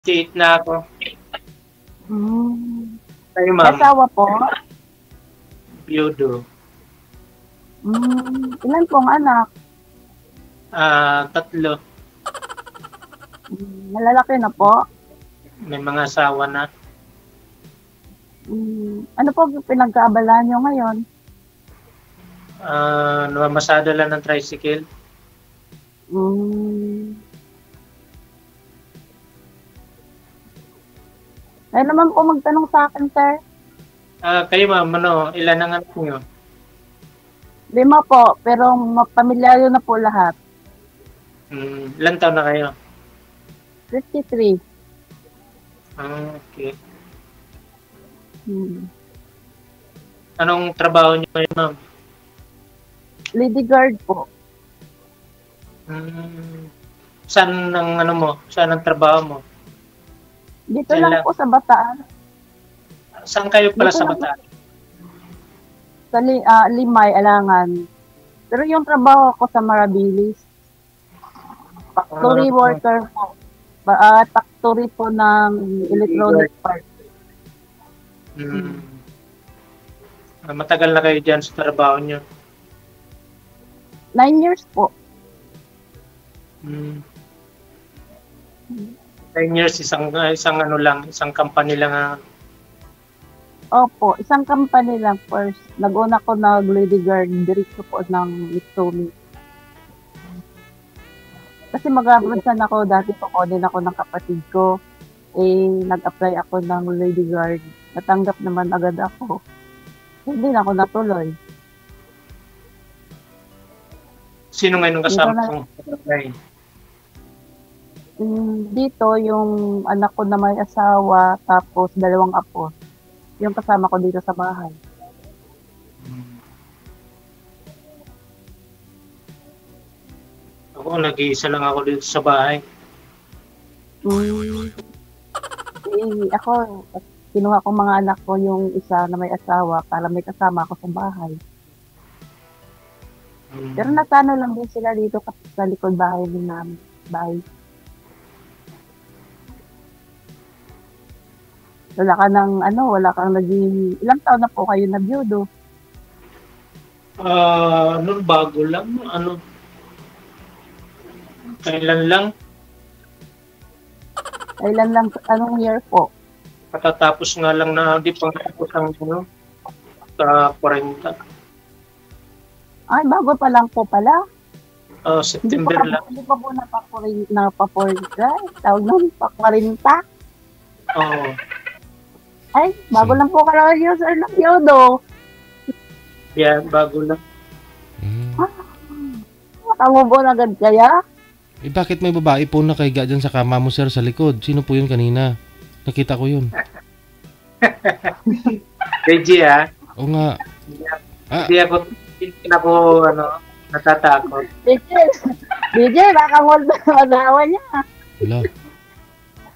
Date na ako. Hmm. Kayo, ma'am. Asawa po? Biyudo. Ilan pong anak? 3. Malalaki na po? May mga asawa na. Ano po pinagkaabalahan nyo ngayon? Namamasada lang ng tricycle. Ay naman po magtanong sa akin, sir. Kayo, ma'am, ilan ang anak niyo? 5 po, pero pamilyaro na po lahat. Ilan taon na kayo? 53. Okay. Anong trabaho niyo ngayon, ma'am? Lady guard po. Saan ang trabaho mo? Dito Diyan lang lang. po sa Bataan. Saan kayo pala Dito sa lang Bataan? Sa Limay, Alangan. Pero yung trabaho ko sa Marabilis. Factory worker po. Factory po ng electronic part. Matagal na kayo dyan sa trabaho niyo? 9 years po. 9 years, isang company lang. Opo, isang company lang first. Nag-una ko nag-lady guard, diretso po ng Itomi. Kasi mag-abroad ako, dati po din ako ng kapatid ko. Nag-apply ako ng lady guard. Natanggap naman agad ako. Hindi na ako natuloy. Sino ngayon ang kasama kong apply? Dito, yung anak ko na may asawa, tapos 2 apo. Yung kasama ko dito sa bahay. Ako, nag-iisa lang ako dito sa bahay. Ako, kinuha ko mga anak ko yung isa na may asawa para may kasama ako sa bahay. Pero nasano lang din sila dito sa likod bahay din namin. Bahay. Wala kang naging, ilang taon na po kayo na biyudo? Bago lang, kailan lang? Kailan lang, anong year po? Patatapos nga lang na, di pa tapos ang sa 40. Ay, bago pa lang po pala. September lang. Hindi pa po napa-40. Tawag nun, pa-40. Oo. Ay, bago lang po ka user ng Yodo. Yeah, bago lang. Makamove on agad kaya? Bakit may babae po nakahiga dyan sa kama mo, sir, sa likod? Sino po yun kanina? Nakita ko yun. Reggie, Oo nga. Hindi ako natatakot. DJ, baka mold na mag-awa niya. Wala.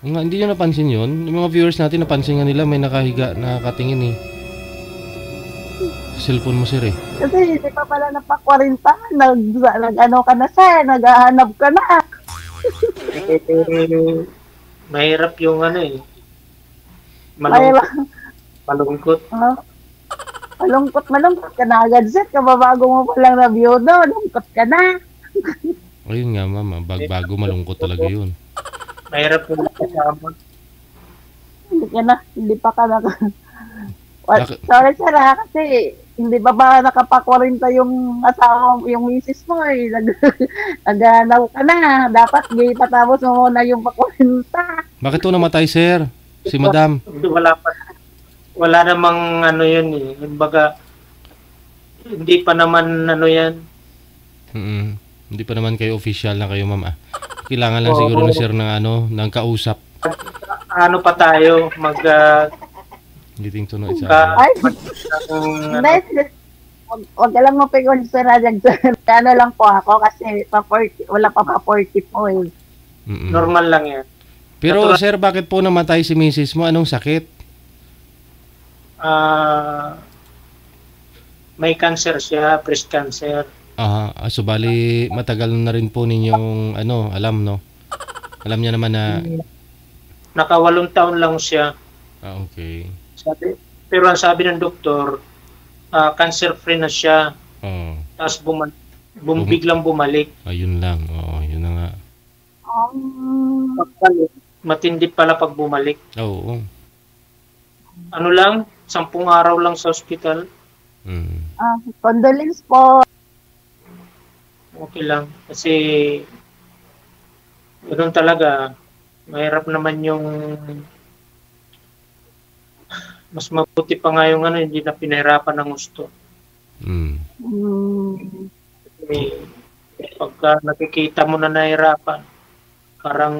Nga, hindi nyo napansin yun? Yung mga viewers natin, napansin nga nila may nakahiga na katingin eh. Sa cellphone mo, sir eh. Kasi hindi pa pala napa-40. Nag-ano ka na, sir. Naghahanap ka na. Mahirap yung malungkot. Malungkot ka na agad, sir. Kababago mo pa lang na biyudo. Lungkot ka na. Ayun nga, mama. Bago malungkot talaga yun. Mahirap yung kasama. Hindi pa ka na. Sorry, sir, kasi hindi ba nakapa-40 yung asawa, yung misis mo eh. Naganaw ka na. Dapat patapos mo muna yung pa-40. Bakit to namatay, sir? Si madam? Wala namang yun eh. Kumbaga, hindi pa naman yan. Hindi pa naman kayo official na kayo, ma'am. Kailangan lang siguro na sir ng kausap. Ano pa tayo? Giting to no isa. Wag ka lang mapikon sir. Ano lang po ako kasi wala pa 40 po eh. Normal lang yan. Pero sir, bakit po namatay si misis mo? Anong sakit? May cancer siya, breast cancer. So bali matagal na rin po ninyong alam, no? Alam niya naman na Naka 8 taon lang siya. Okay. Pero ang sabi ng doktor, cancer-free na siya. Oo. Tapos biglang bumalik. Ayun lang. Oo, yun na nga. Pagbalik, matindi pala pag bumalik. Oo. Ano lang, 10 araw lang sa ospital. Condolence po. Okay lang. Kasi, ganoon talaga. Mahirap naman yung, mas mabuti pa nga yung hindi na pinahirapan ng gusto. Mm. Kasi, pagka nakikita mo na nahirapan, parang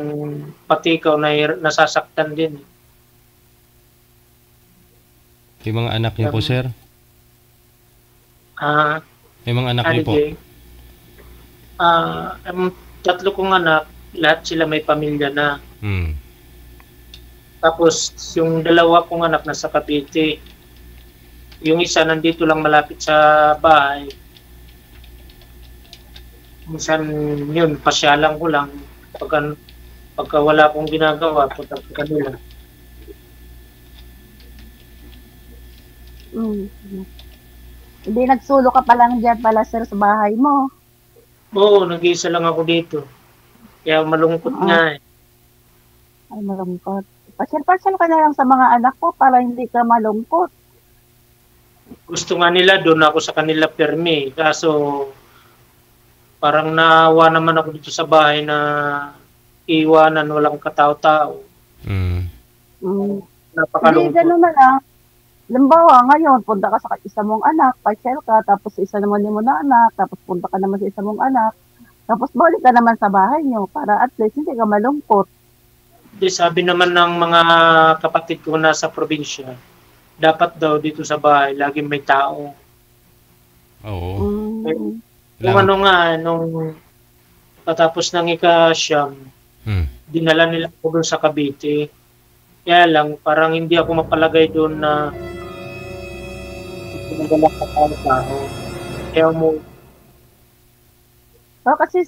pati ikaw nasasaktan din. Yung mga anak niyo po, sir? May mga anak niyo po? Ang 3 kong anak, lahat sila may pamilya na. Tapos, yung 2 kong anak nasa Cavite. Yung isa nandito lang malapit sa bahay. Minsan yun, pasyalan ko lang. Pagka wala akong ginagawa, punta sa kanila. Hindi nagsulo ka pa lang dyan pala, sir, sa bahay mo. Oo, nag-iisa lang ako dito. Kaya malungkot nga eh. Ay, malungkot. Pasyal-pasyal ka na lang sa mga anak ko para hindi ka malungkot. Gusto nga nila, doon ako sa kanila permi. Kaso, parang naawa naman ako dito sa bahay na iwanan, walang katao-tao. Napakalungkot. Hindi, gano'n na lang. Limbawa, ngayon, punta ka sa isa mong anak, pasyal ka, tapos isa naman mo na anak, tapos punta ka naman sa isa mong anak, tapos balik ka naman sa bahay nyo para at least hindi ka malungkot. Sabi naman ng mga kapatid ko na sa probinsya, dapat daw dito sa bahay, laging may tao. Oo. Nung patapos ng ika-siyam, dinala nila ako doon sa Cavite. Kaya lang, parang hindi ako mapalagay doon na pinagalang katao-tao. Kaya kasi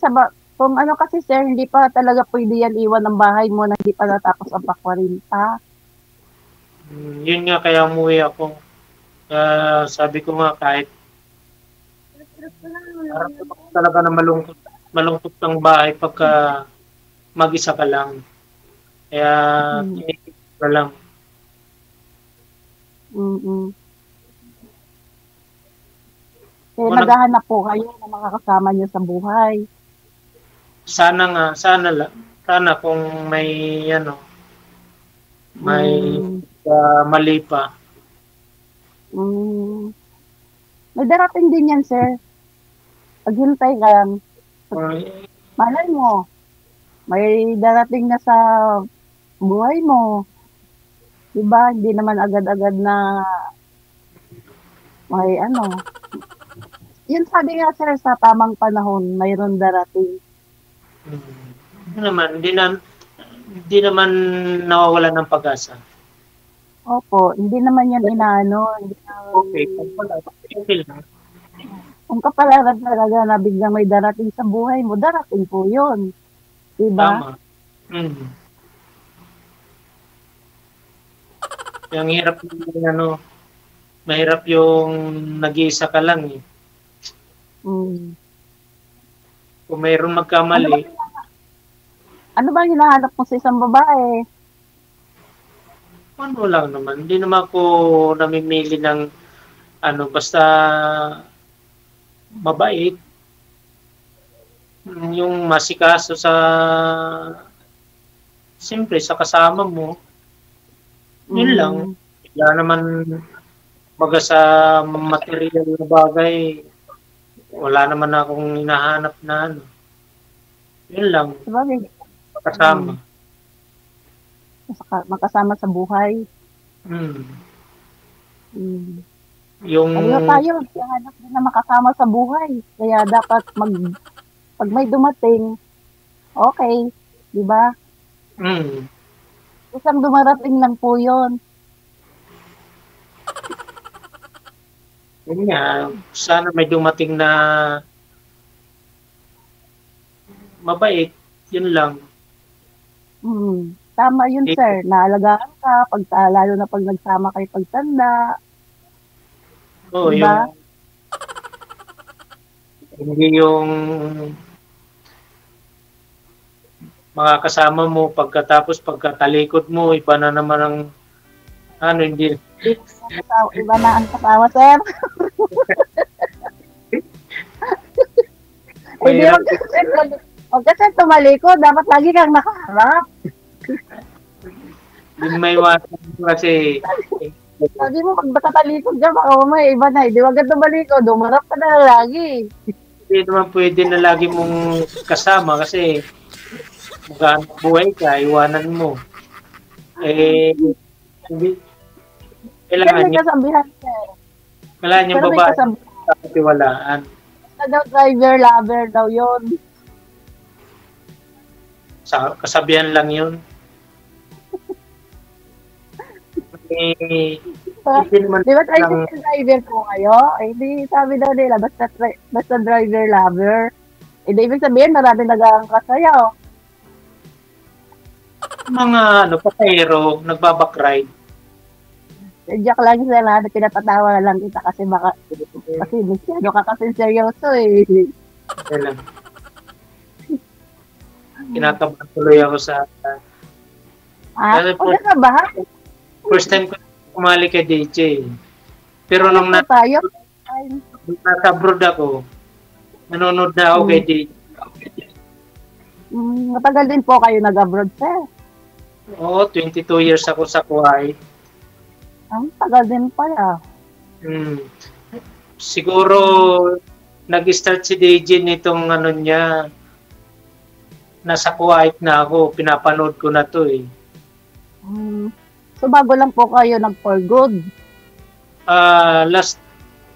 kung ano kasi, sir, hindi pa talaga pwede yan iwan ng bahay mo na hindi pa natapos ang pakwarinta. Yun nga, kaya umuwi ako. Sabi ko nga, kahit talaga na malungkot ng bahay pagka mag-isa ka lang. Kaya, inisip ko lang. Naghahanap po kayo ng mga kasama niyo sa buhay. Sana kung may mali pa. May darating din yan, sir. Paghintay ka lang. Malay mo, may darating na sa buhay mo. Diba? Hindi naman agad-agad na may Yun sabi nga, sir, sa tamang panahon, mayroon darating. Hindi naman nawawala ng pag-asa. Opo, hindi naman yan inaano. Okay lang. Kung kapalaran talaga na biglang may darating sa buhay mo, darating po yun. Diba? Tama. Yung hirap mahirap yung nag-iisa ka lang eh. Kung mayroon magkamali. Ano ba hinahanap mo sa isang babae? Ano lang naman. Hindi naman ako namimili ng basta mabait. Yung masikaso siyempre sa kasama mo. Yun lang. Wala naman sa material na bagay. Wala naman akong hinahanap na Yun lang. Sabagay. Makasama. Makasama sa buhay. Yung tayo, hanap din na makasama sa buhay. Kaya dapat pag may dumating, okay. Diba? Isang dumarating lang po yun. Yun nga, sana may dumating na mabait, yun lang. Tama yun, sir. Naalagaan ka, lalo na pag nagsama kayo pagtanda. Oo, Diba? hindi yung mga kasama mo pagkatalikod mo, iba na naman ang hindi. Iba na ang kasama, sir. Hindi, Mahirap. wag kasi tumalikod. Dapat lagi kang nakaharap. Hindi may iwasan kasi Sabi mo, pag nakatalikod ka, baka may iba na. Hindi, wag ka tumalikod. Umarap ka na lagi. hindi naman pwede na lagi mong kasama kasi maghanap buhay ka, iwanan mo. Hindi, Yan kailangan may niya, kasabihan, sir. kailangan yung Pero may babae kasabihan sa katiwalaan. na daw driver, lover daw yun. Kasabihan lang yun. Hindi naman Di ba tayo lang, driver po kayo? Eh, di sabi daw nila, basta driver, lover. Eh, di ibig sabihin, marami nag-aangkas sa'yo. mga pasahero, nagbabakride. Joke lang sila na pinapatawa lang kita kasi masyado ka kasi seryoso eh. Kailan. Kinakabahan tuloy ako sa Huwag ka ba? first time ko kumali kay DJ. Pero nung tayo? nasa abroad ako, nanonood na ako kay DJ. Matagal din po kayo nag-abroad, sir. Oo, 22 years ako sa Kuwait. Ang tagal din pala. Siguro nag-start si DJ nitong niya, nasa Kuwait na ako, pinapanood ko na to eh. So bago lang po kayo nag-for good? Last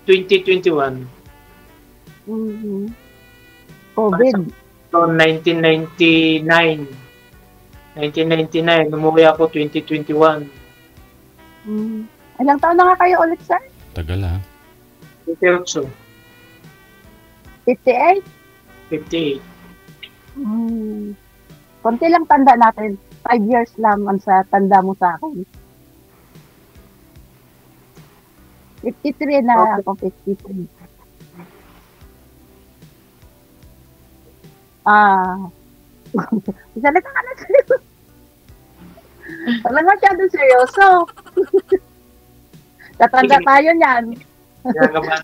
2021. COVID. So 1999, umuwi ako 2021. Ilang taon na nga kayo ulit, sir? Tagal ha. 58. 58? 58. Konti lang tanda natin. 5 years lang ang sa tanda mo sa akin. 53 na ako, 53. Salita ka na seryoso. Wala masyado seryoso. Tatanda tayo niyan.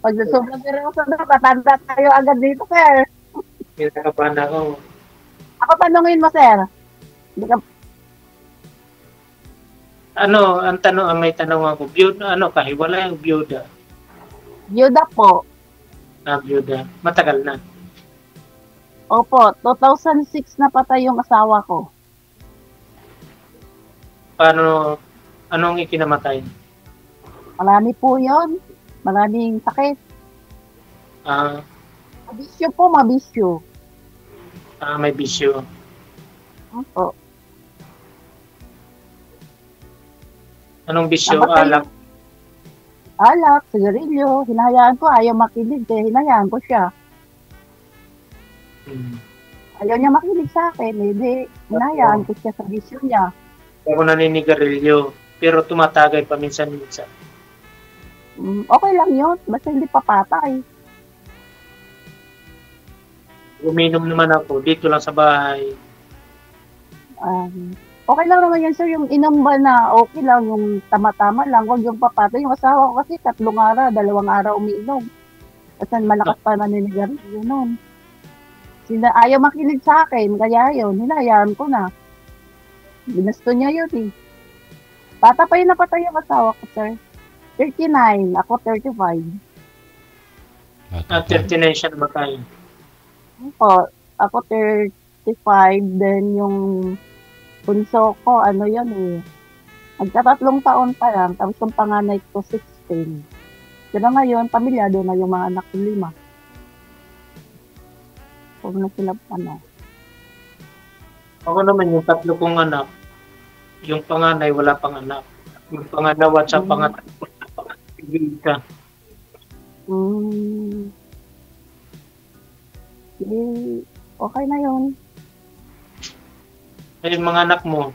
Pag sobrang seryoso na, tatanda tayo agad dito, sir. Kinakabahan ako. Ako tanungin mo, sir. Hindi ka... Ang may tanong ako, kahiwala yung byuda. Byuda po. Byuda. Matagal na. Opo, 2006 na patay yung asawa ko. Anong ikinamatay? Marami po yun. Maraming sakit. Mabisyo po, mabisyo. May bisyo. Opo. Anong bisyo? Alak, sigarilyo. Hinahayaan ko, ayaw makinig. Kaya hinahayaan ko siya. Ayaw niya makinig sa akin. Hindi, hinahayaan ko siya sa bisyo niya. Ako naninigarilyo. Pero tumatagay paminsan-minsan. Okay lang yun. Basta hindi papatay. Uminom naman ako. Dito lang sa bahay. Okay lang naman yan, sir. Yung inamba na okay lang, yung tama-tama lang, huwag yung papatay. Yung asawa ko kasi 3 araw, 2 araw umiinom. Kasi malakas pa naninigarilyo nun. Ayaw makinig sa akin, kaya yun, hinayaan ko na. Ginusto niya yun eh. Bata pa yun napatay yung asawa ko, sir. 39, ako 35. 39 siya namatay. Ako 35, then yung bunso ko, yun eh. Magka3 taon pa lang, tapos yung panganay ko 16. Pero ngayon, pamilyado na yung mga anak ko 5. Huwag na sila, Ako naman yung 3 kong anak. Yung panganay, wala pang anak. Yung pangalawa at sa pangatlo, ka. Okay na yun. Ay, yung mga anak mo,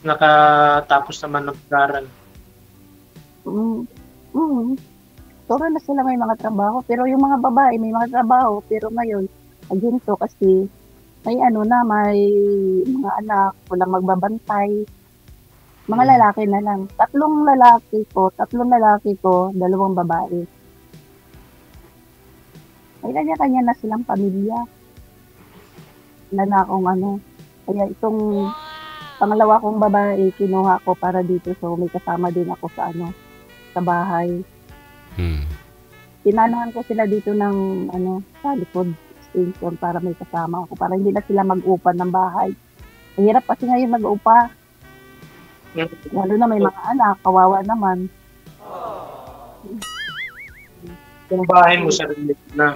nakatapos naman ng pag-aaral. Mm. Mm. Siguro na sila may mga trabaho, pero yung mga babae may mga trabaho, pero ngayon, ginto kasi may may mga anak, walang magbabantay. Mga lalaki na lang. Tatlong lalaki ko, 2 babae. May kanya-kanya na silang pamilya. Wala na akong Kaya itong pangalawa kong babae, kinuha ko para dito. So, may kasama din ako sa bahay. Pinanahan ko sila dito ng sa likod station para may kasama ako, para hindi na sila mag-upa ng bahay. Mahirap kasi ngayon mag-upa. Lalo na may mga anak, kawawa naman. Yung bahay mo sarili na.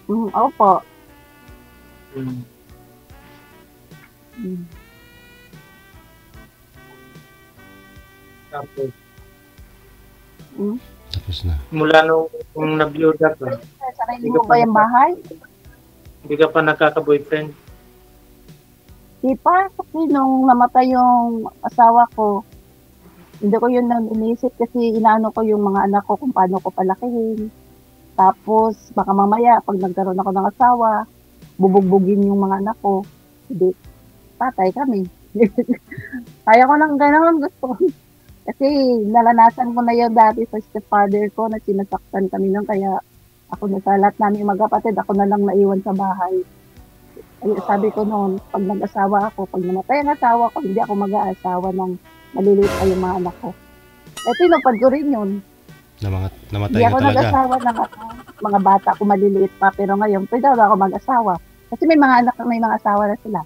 Opo. Tapos, Tapos na. mula nung nag-load-up ka, Sarili mo ba yung bahay? hindi ka pa nakaka-boyfriend? Di pa, kasi nung namatay yung asawa ko, hindi ko yun nang inisip kasi inaano ko yung mga anak ko kung paano ko palakihin. Tapos, baka mamaya, pag nagkaroon ako ng asawa, bubugbugin yung mga anak ko. Hindi, patay kami. Kaya ko lang gano'n, gusto ko. Kasi naranasan ko na yun dati sa stepfather ko na sinasaktan kami nun, kaya ako na sa lahat namin magkapatid, ako na lang naiwan sa bahay. Ay, sabi ko noon, pag nag-asawa ako, pag namatay ang asawa ko, hindi ako mag-aasawa ng maliliit pa yung mga anak ko. Eh, tinupad ko rin yun. Namatay Hindi na ako talaga. nag-asawa ng mga bata ko maliliit pa, pero ngayon, pwede ako mag-asawa. Kasi may mga anak, may mga asawa na sila.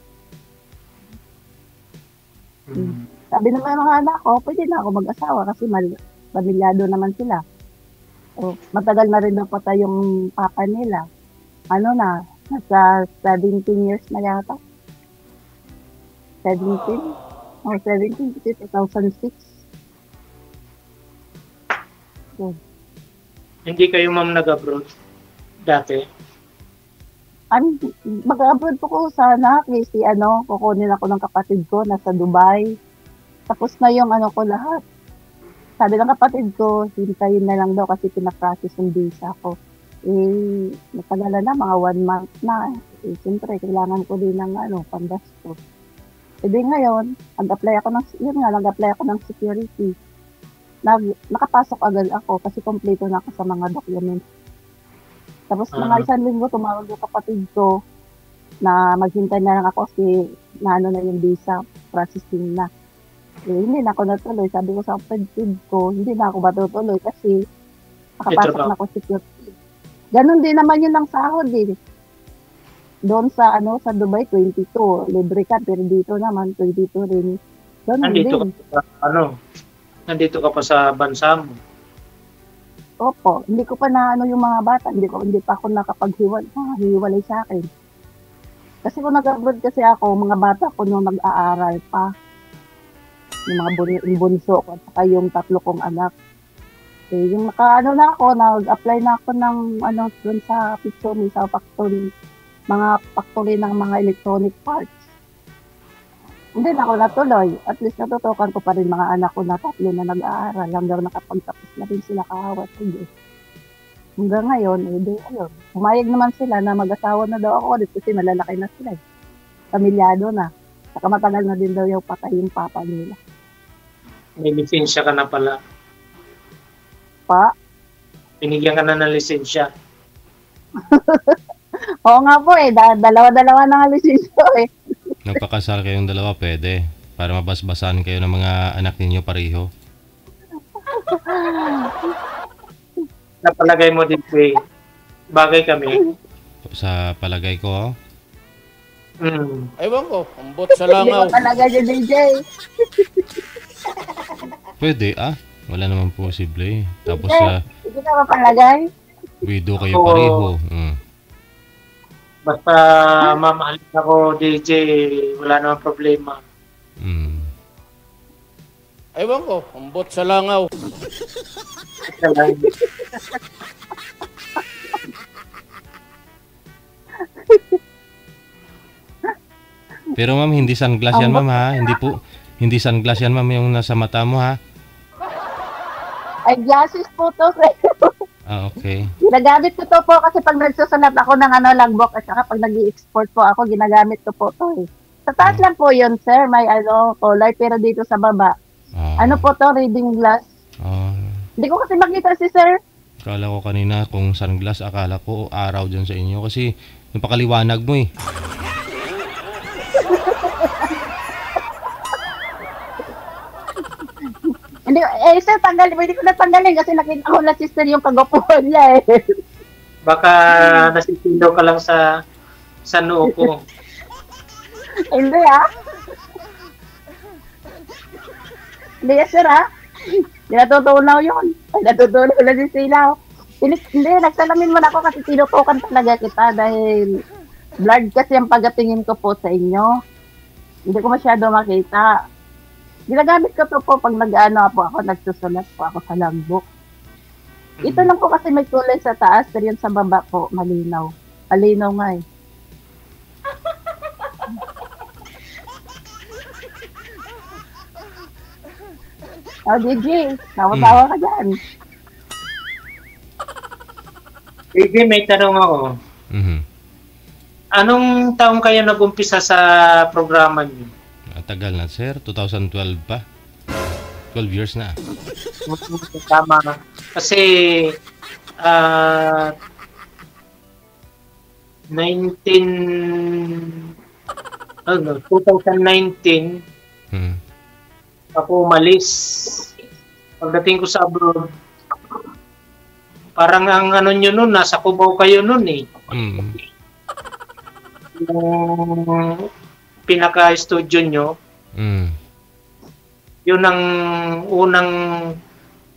Sabi ng mga anak ko, pwede na ako mag-asawa kasi pamilyado naman sila. So, matagal na rin na patay yung papa nila. Nasa 17 years na yata. 17? 17 kasi 2006. So, Hindi kayo ma'am nag-abroad dati? Mag-abroad po ko sana kasi kukunin ako ng kapatid ko nasa Dubai. Tapos na yung ko lahat. Sabi ng kapatid ko, hintayin na lang daw kasi pinaprocess yung visa ko. Matagal na, mga 1 month na. Siyempre, kailangan ko din ng pambasto. Ngayon, nag-apply ako ng security. Nakapasok agad ako kasi kompleto na ako sa mga documents. Tapos mga 1 linggo, tumawag yung kapatid ko na maghintay na lang ako kasi na yung visa processing na. Hindi na ako natuloy. Sabi ko sa kapatid ko, hindi na ako matutuloy kasi nakapasok na ako security. Ganon din naman yun ang sahod eh. Doon sa Dubai 22, libre ka, pero dito naman 22 rin. Ganon din. Nandito ka pa sa bansa mo. Opo, hindi ko pa na yung mga bata, hindi pa ako nakapaghiwalay sa akin. Kasi kung nag-abroad kasi ako, mga bata ko nung nag-aaral pa. Yung mga bunso ko at saka yung 3 kong anak. Yung na ako, nag-apply na ako ng doon sa Pitsumi, sa factory, mga factory ng mga electronic parts. Hindi na ako natuloy. At least natutukan ko pa rin mga anak ko na 3 na nag-aaral hanggang nakapagtapos na rin sila kaawat sa Diyos. Hanggang ngayon, ayun. Pumayag naman sila na mag-asawa na daw ako ulit kasi malalaki na sila. Pamilyado na. Saka matagal na din daw yung patay yung papa nila. May lisensya ka na pala. Pa? Binigyan ka na ng lisensya. Oo nga po dalawa-dalawa na nga lisensya Nagpakasal kayong dalawa, pwede. Para mabasbasan kayo ng mga anak ninyo pareho. Napalagay mo din bagay kami. Sa palagay ko, Ewan ko, ambot sa langaw. Hindi ko talaga dyan, DJ. pwede Wala naman posible. Tapos Hindi ka mapalagay? widow kayo pareho. Basta mamahalin ako, DJ, wala namang problema. Ewan ko, ambot sa langaw. Ito lang. Pero ma'am, hindi sunglass yan ma'am ha. Hindi sunglass yan ma'am yung nasa mata mo ha. Ay, glasses po to, sir. Ah, okay. Ginagamit ko to po kasi pag nagsusulat ako ng logbook at saka pag nag-i-export po ako, ginagamit ko po to eh. Sa taas lang po yun, sir. May collar, pero dito sa baba. Ano po to, reading glass. Hindi ko kasi makita si sir. Akala ko kanina kung sunglass, akala ko araw dyan sa inyo kasi napakaliwanag mo eh. Hindi, sir, hindi ko natanggalin kasi nakita ko na sister yung kagapuhan niya eh. Baka nasisilaw ka lang sa noo ko. Hindi Hindi sir Hindi natutunaw yun. Ay, natutunaw na si Silaw. Hindi, nagsalamin mo na ako kasi tinutukan talaga kita dahil blurred kasi ang pagkatingin ko po sa inyo. Hindi ko masyado makita. Ginagamit ko to po pag ako, nagsusulat po ako sa logbook. Ito lang po kasi may kulay sa taas, pero yun sa baba po, malinaw. Malinaw nga eh. DJ, tawa-tawa ka dyan. DJ, may tanong ako. Anong taong kayo nag-umpisa sa programa niyo? Tagal na sir, 2012 pa. 12 years na. Tama. Kasi 2019 ako umalis. Pagdating ko sa abroad, parang ang nyo nun, nasa Cubao kayo nun eh. Yung pinaka-studio nyo, yun ang unang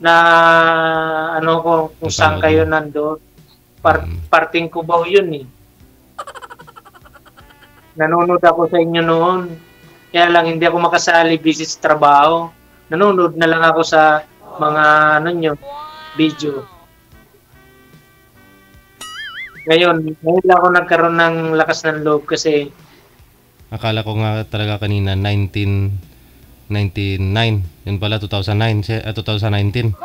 na kung saan kayo nandoon. Parting Cubao yun eh. Nanonood ako sa inyo noon. Kaya lang hindi ako makasali, busy sa trabaho. Nanonood na lang ako sa mga video. Ngayon lang ako nagkaroon ng lakas ng loob kasi akala ko nga talaga kanina 1999. Yun pala 2019. 1919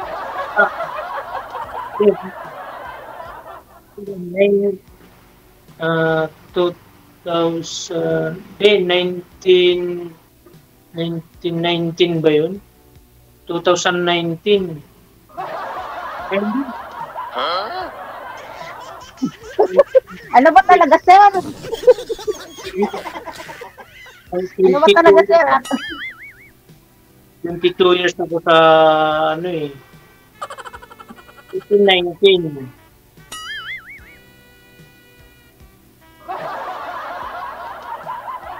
ba yun? 2019. Ano ba talaga, sir? Ano ba talaga, sir? 22 years na po sa 2019.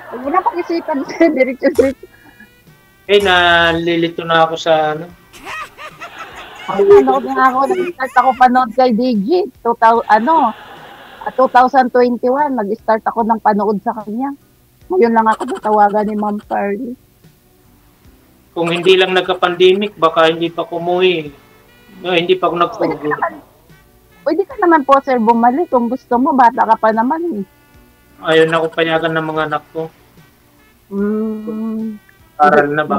Huwag mo na pag-isipan, sir. Diretso-diretso. Nalilito na ako sa Nag-start ako panood kay DJ. 2021, nag-start ako ng panood sa kanya. Ngayon lang ako natawagan ni Ma'am Carly. Kung hindi lang nagka-pandemic, baka hindi pa kumuwi. Hindi pa ako nag-pugod. Pwede ka naman po, sir, bumalik kung gusto mo. Bata ka pa naman eh. Ayaw na ako payagan ng mga anak ko. Aral na ba?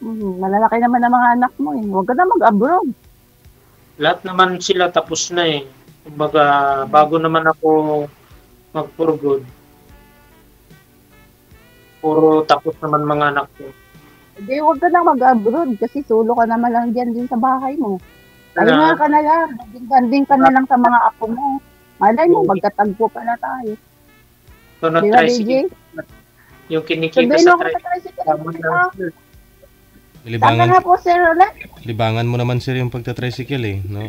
Malalaki naman ang mga anak mo eh. Huwag ka na mag-abroad. Lahat naman sila tapos na eh. Kumbaga, bago naman ako mag-for-good. Puro tapos naman mga anak ko. Hindi, huwag ka na mag-abroad kasi sulo ka naman lang dyan din sa bahay mo. Ayun ka na lang. Banding ka na lang sa mga apo mo. Malay mo, magkatagpo pa na tayo. So, na-tricycle. Yung kinikita sa tricycle. Saan nga po, sir, ulit? Libangan mo naman, sir, yung pagta-tricycle eh, no?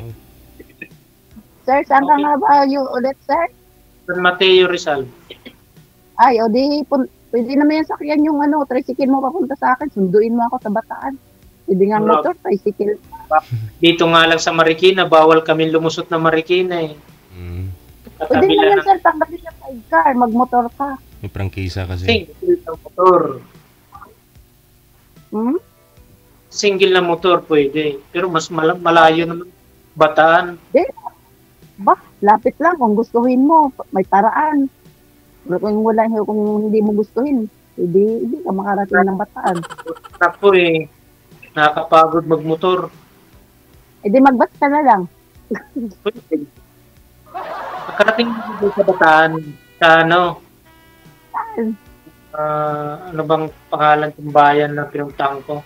Sir, saan ka nga ba yung ulit, sir? San Mateo, Rizal. Ay, pwede naman yung sakyan yung tricycle mo papunta sa akin. Sunduin mo ako sa Bataan. Pwede nga motor, tricycle. Dito nga lang sa Marikina, bawal kami lumusot na Marikina eh. Pwede naman, sir, tanggalin yung sidecar, magmotor ka. May prangkisa kasi. Single na motor. Single na motor pwede. Pero mas malayo naman. Bataan. Lapit lang kung gustuhin mo. May paraan. Kung wala, kung hindi mo gustuhin, hindi ka makarating ng Bataan. Ako eh, nakakapagod magmotor. Magbas ka na lang. Nakarating ako sa Bataan, sa ano, Saan? ano bang pangalan ng bayan na pinuntahan ko?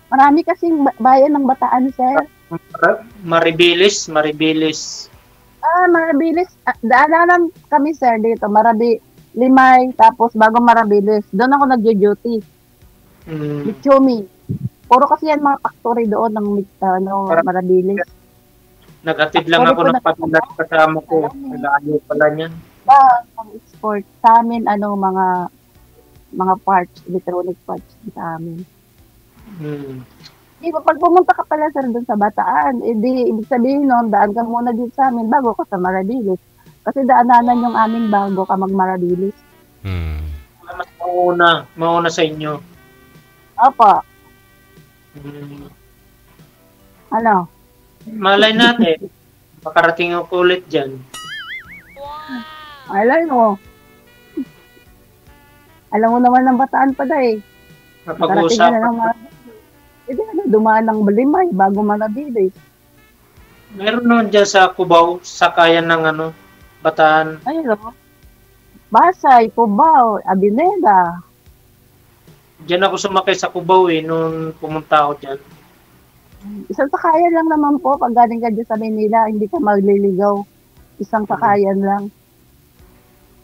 Marami kasing bayan ng Bataan, sir. Maribilis. Marabilis. Daanan kami, sir, dito. Limay, tapos bago Marabilis. Doon ako nagjo-duty. Michomi. Puro kasi yan mga factory doon ng Marabilis. Naghatid lang ako ng patulat kasama ko. Nalayo pala niyan. Pang-export sa amin, mga parts, electronic parts sa amin. Pag pumunta ka pala, sir, doon sa Bataan, ibig sabihin nun, daan ka muna dito sa amin bago ka sa Marabilis. Kasi daananan yung amin bago ka mag-Marabilis. Mas mauna sa inyo. Opo. Ano? Malay natin. Makarating ako ulit dyan. Alay mo. Alam mo naman ng Bataan pa eh. Napag-uusap. Dumaan ng Limay bago Marabilis. Meron naman dyan sa Cubao, sakayan ng Bataan. Ayun o. Basay, Cubao, Abineda. Diyan ako sumakay sa Cubao nung pumunta ako dyan. Isang sakayan lang naman po pag galing ka dyan sa Manila, hindi ka magliligaw. Isang sakayan lang.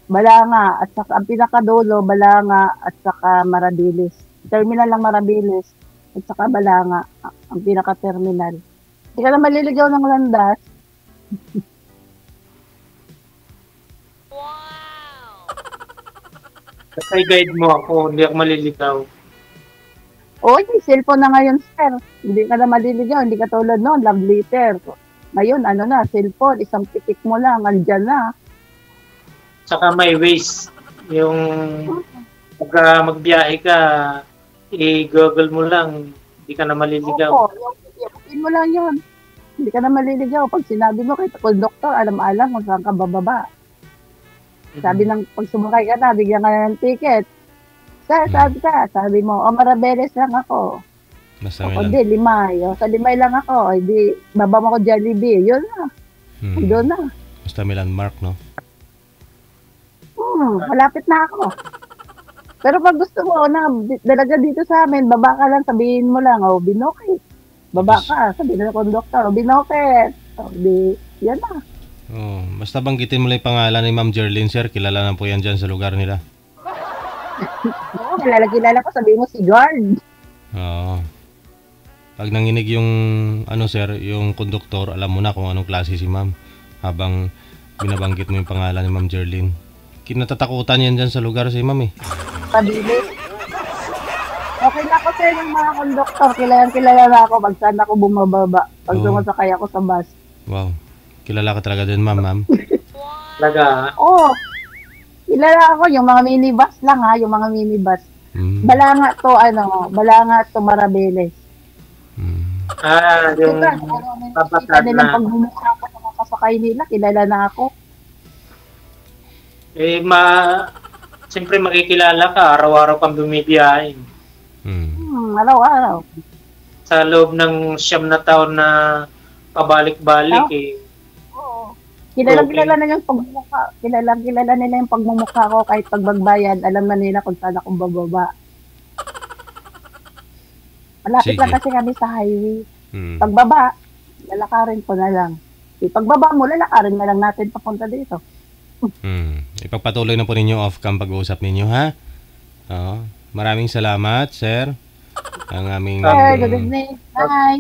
Balanga at saka ang pinakadulo, Balanga at saka Marabilis. Terminal lang Marabilis at saka Balanga, ang pinaka-terminal. Hindi ka na maliligaw ng landas. Kasi guide mo ako, hindi ako maliligaw. Oo, yung cellphone na ngayon, sir. Hindi ka na maliligaw, hindi ka tulad noon, love letter. Ngayon, cellphone, isang pitik mo lang, andyan na. Saka may ways. Yung pag magbiyahe ka, i-google mo lang, hindi ka na maliligaw. Oo, yung mo lang yun. Hindi ka na maliligaw. Pag sinabi mo kay conductor, alam-alam kung saan ka bababa. Sabi ng pag sumakay ka na, bigyan ka na ng ticket. Sir, sabi mo, Marabilis lang ako. Basta O di, Limay. Sa Limay lang ako. O di, baba mo ko Jollibee. Yun na. Doon na. Basta may landmark, no? Malapit na ako. Pero pag gusto mo na dalaga dito sa amin, baba ka lang, sabihin mo lang, Binokit. Baba ka, sabihin ng conductor, Binokit. O di, yan na. Basta banggitin mo lang yung pangalan ni Ma'am Jerlyn, sir. Kilala na po yan dyan sa lugar nila. Oo, kilala ko, sabihin mo si guard. Oo. Pag nanginig yung, sir, yung conductor, alam mo na kung anong klase si ma'am. Habang binabanggit mo yung pangalan ni Ma'am Jerlyn. Kinatatakutan yan dyan sa lugar si ma'am Pabili. Okay na ako, sir, yung mga conductor. Kilala na ako pag saan ako bumababa. Pag sumasakay ako sa bus. Wow. Kilala ka talaga din, ma'am. Talaga? Oo. Kilala ako, yung mga minibus lang yung mga minibus. Balanga to Marabilis. Yung Kita nilang pagmumukha ko sa mga kasakay nila, kilala na ako. Siyempre makikilala ka, araw-araw kang bumibiyahin. Araw-araw. Sa loob ng 9 na taon na pabalik-balik Kilala na yung pagmumukha. Kilala nila yung pagmumukha ko kahit pagbayad, alam na nila kung saan ako bababa. Malapit lang kasi kami sa highway. Pagbaba, lalakarin ko na lang. Pagbaba mo, lalakarin na lang natin papunta dito. Ipagpatuloy na po ninyo off-cam pag-uusap ninyo, ha? Maraming salamat, sir. Ang aming good evening. Bye.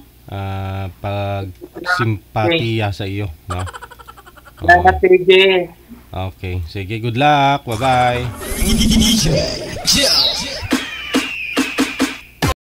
pagsimpatiya sa iyo, no? Salamat, sige. Okay. Sige, good luck. Bye-bye.